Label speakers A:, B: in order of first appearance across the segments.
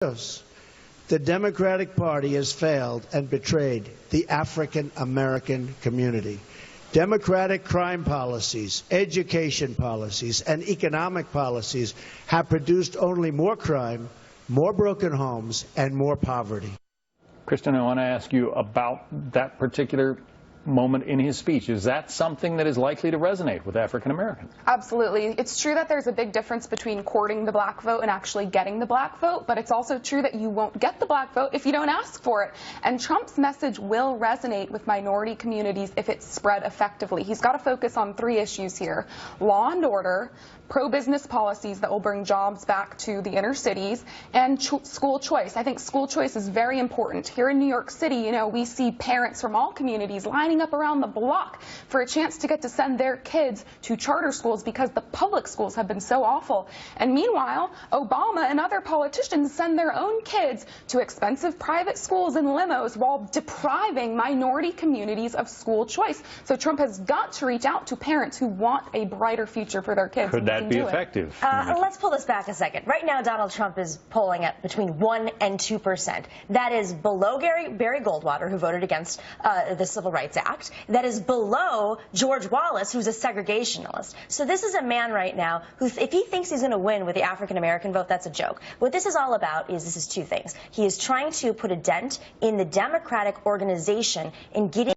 A: The Democratic Party has failed and betrayed the African American community. Democratic crime policies, education policies, and economic policies have produced only more crime, more broken homes, and more poverty.
B: Kristin, I want to ask you about that particular moment in his speech. Is that something that is likely to resonate with African Americans?
C: Absolutely. It's true that there's a big difference between courting the black vote and actually getting the black vote, but it's also true that you won't get the black vote if you don't ask for it. And Trump's message will resonate with minority communities if it's spread effectively. He's got to focus on 3 issues here: law and order, pro-business policies that will bring jobs back to the inner cities, and school choice. I think school choice is very important. Here in New York City, you know, we see parents from all communities lining up around the block for a chance to get to send their kids to charter schools because the public schools have been so awful. And meanwhile, Obama and other politicians send their own kids to expensive private schools in limos while depriving minority communities of school choice. So Trump has got to reach out to parents who want a brighter future for their kids.
B: Could that be effective?
D: Let's pull this back a second. Right now, Donald Trump is polling at between 1 and 2%. That is below Barry Goldwater, who voted against the Civil Rights Act. That is below George Wallace, who's a segregationalist. So this is a man right now who, if he thinks he's going to win with the African-American vote, that's a joke. What this is all about is 2 things. He is trying to put a dent in the Democratic organization in getting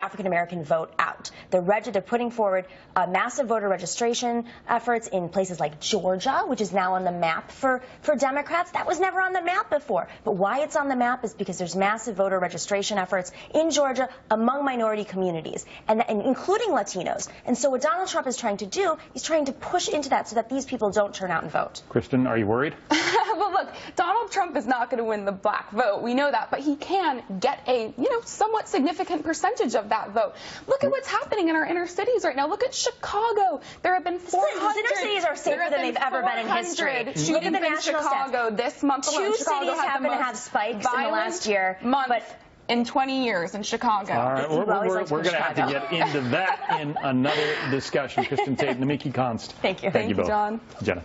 D: African-American vote out. They're putting forward massive voter registration efforts in places like Georgia, which is now on the map for Democrats. That was never on the map before. But why it's on the map is because there's massive voter registration efforts in Georgia among minority communities, and including Latinos. And so what Donald Trump is trying to do, he's trying to push into that so that these people don't turn out and vote.
B: Kristin, are you worried?
C: Well, look, Donald Trump is not going to win the black vote. We know that, but he can get a, somewhat significant percentage of that vote. Look at what's happening in our inner cities right now. Look at Chicago. There have been 400.
D: Those inner cities are safer than they've ever been in history.
C: Look at the national Chicago stats. This month alone.
D: 2 cities happen to have spikes in the last year.
C: But in 20 years in Chicago.
B: All right, we're going to have to get into that in another discussion. Kristin Tate and Namiki Const.
D: Thank you.
B: Thank you both.
C: John.
B: Jenna.